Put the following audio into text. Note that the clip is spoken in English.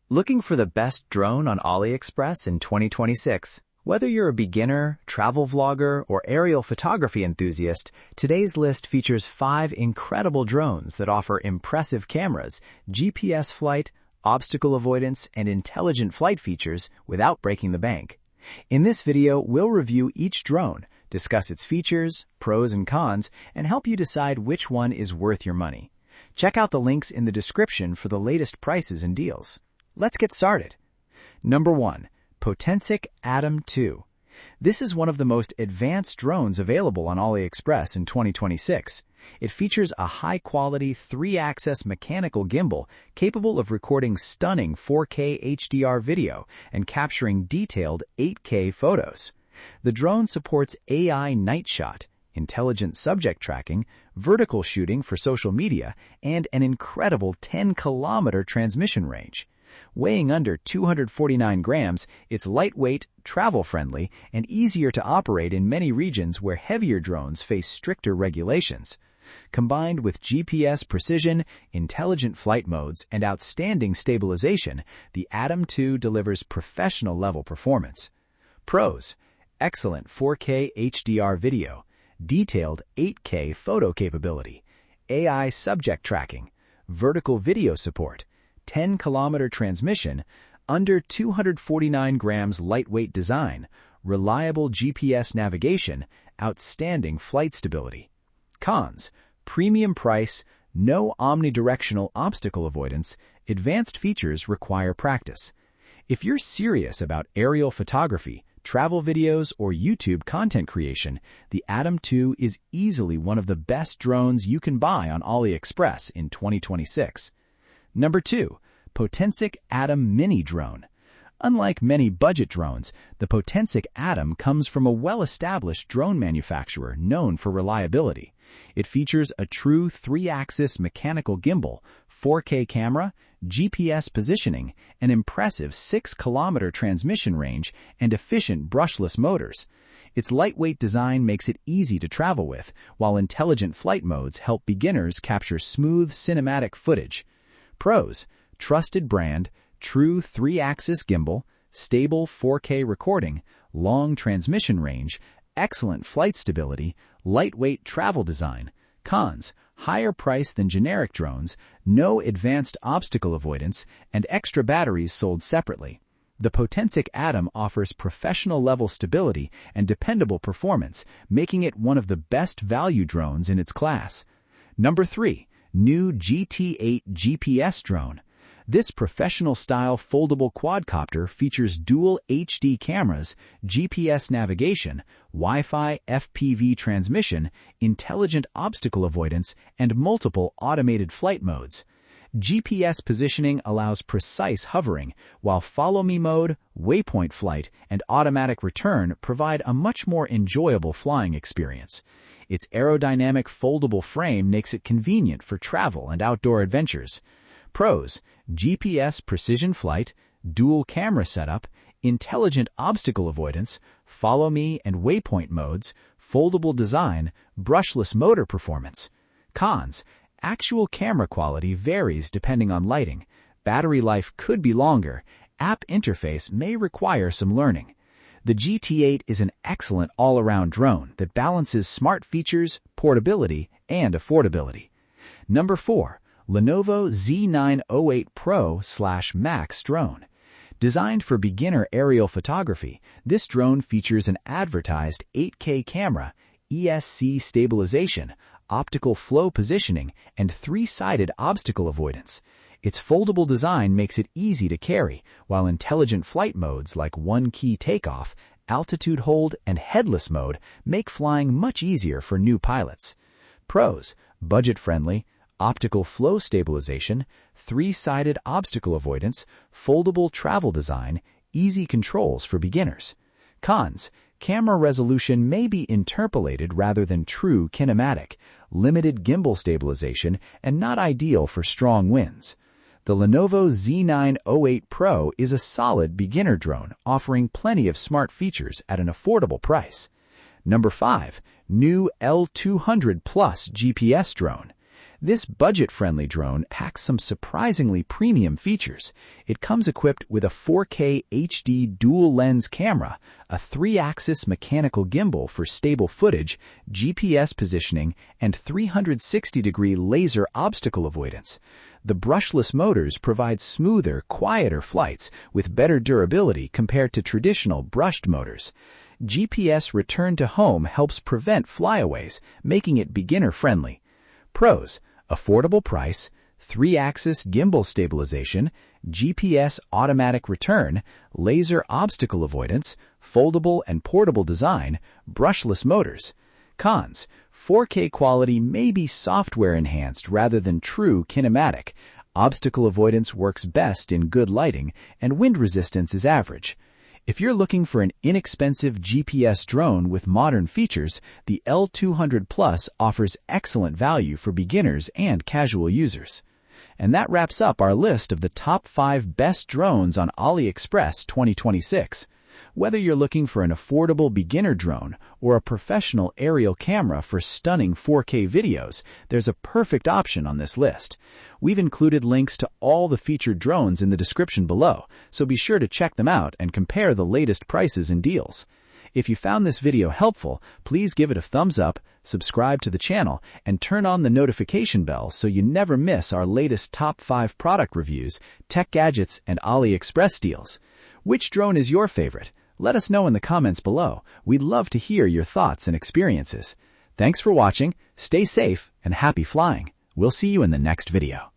Looking for the best drone on AliExpress in 2026? Whether you're a beginner, travel vlogger, or aerial photography enthusiast, today's list features 5 incredible drones that offer impressive cameras, GPS flight, obstacle avoidance, and intelligent flight features without breaking the bank. In this video, we'll review each drone, discuss its features, pros and cons, and help you decide which one is worth your money. Check out the links in the description for the latest prices and deals. Let's get started. Number 1. Potensic ATOM 2. This is one of the most advanced drones available on AliExpress in 2026. It features a high-quality 3-axis mechanical gimbal capable of recording stunning 4K HDR video and capturing detailed 8K photos. The drone supports AI night shot, intelligent subject tracking, vertical shooting for social media, and an incredible 10-kilometer transmission range. Weighing under 249 grams, it's lightweight, travel-friendly, and easier to operate in many regions where heavier drones face stricter regulations. Combined with GPS precision, intelligent flight modes, and outstanding stabilization, the ATOM 2 delivers professional-level performance. Pros: excellent 4K HDR video, detailed 8K photo capability, AI subject tracking, vertical video support, 10-kilometer transmission, under 249 grams lightweight design, reliable GPS navigation, outstanding flight stability. Cons: premium price, no omnidirectional obstacle avoidance, advanced features require practice. If you're serious about aerial photography, travel videos, or YouTube content creation, the ATOM 2 is easily one of the best drones you can buy on AliExpress in 2026. Number 2. Potensic ATOM Mini Drone. Unlike many budget drones, the Potensic ATOM comes from a well-established drone manufacturer known for reliability. It features a true 3-axis mechanical gimbal, 4K camera, GPS positioning, an impressive 6-kilometer transmission range, and efficient brushless motors. Its lightweight design makes it easy to travel with, while intelligent flight modes help beginners capture smooth cinematic footage. Pros: trusted brand, true 3-axis gimbal, stable 4K recording, long transmission range, excellent flight stability, lightweight travel design. Cons: higher price than generic drones, no advanced obstacle avoidance, and extra batteries sold separately. The Potensic ATOM offers professional-level stability and dependable performance, making it one of the best value drones in its class. Number 3. New GT8 GPS Drone. This professional-style foldable quadcopter features dual HD cameras, GPS navigation, Wi-Fi FPV transmission, intelligent obstacle avoidance, and multiple automated flight modes. GPS positioning allows precise hovering, while Follow Me mode, waypoint flight, and automatic return provide a much more enjoyable flying experience. Its aerodynamic foldable frame makes it convenient for travel and outdoor adventures. Pros: GPS precision flight, dual camera setup, intelligent obstacle avoidance, Follow Me and waypoint modes, foldable design, brushless motor performance. Cons: actual camera quality varies depending on lighting, battery life could be longer, app interface may require some learning. The GT8 is an excellent all-around drone that balances smart features, portability, and affordability. Number 4. Lenovo Z908 Pro/Max Drone. Designed for beginner aerial photography, this drone features an advertised 8K camera, ESC stabilization, optical flow positioning, and 3-sided obstacle avoidance. Its foldable design makes it easy to carry, while intelligent flight modes like one-key takeoff, altitude hold, and headless mode make flying much easier for new pilots. Pros: budget-friendly, optical flow stabilization, 3-sided obstacle avoidance, foldable travel design, easy controls for beginners. Cons: camera resolution may be interpolated rather than true kinematic, limited gimbal stabilization, and not ideal for strong winds. The Lenovo Z908 Pro is a solid beginner drone offering plenty of smart features at an affordable price. Number 5. New L200 Plus GPS Drone. This budget-friendly drone packs some surprisingly premium features. It comes equipped with a 4K HD dual-lens camera, a 3-axis mechanical gimbal for stable footage, GPS positioning, and 360-degree laser obstacle avoidance. The brushless motors provide smoother, quieter flights with better durability compared to traditional brushed motors. GPS return to home helps prevent flyaways, making it beginner-friendly. Pros: affordable price, 3-axis gimbal stabilization, GPS automatic return, laser obstacle avoidance, foldable and portable design, brushless motors. Cons: 4K quality may be software enhanced rather than true kinematic. Obstacle avoidance works best in good lighting, and wind resistance is average. If you're looking for an inexpensive GPS drone with modern features, the L200 Plus offers excellent value for beginners and casual users. And that wraps up our list of the top 5 best drones on AliExpress 2026. Whether you're looking for an affordable beginner drone or a professional aerial camera for stunning 4K videos, there's a perfect option on this list. We've included links to all the featured drones in the description below, so be sure to check them out and compare the latest prices and deals. If you found this video helpful, please give it a thumbs up, subscribe to the channel, and turn on the notification bell so you never miss our latest top 5 product reviews, tech gadgets, and AliExpress deals. Which drone is your favorite? Let us know in the comments below. We'd love to hear your thoughts and experiences. Thanks for watching, stay safe, and happy flying. We'll see you in the next video.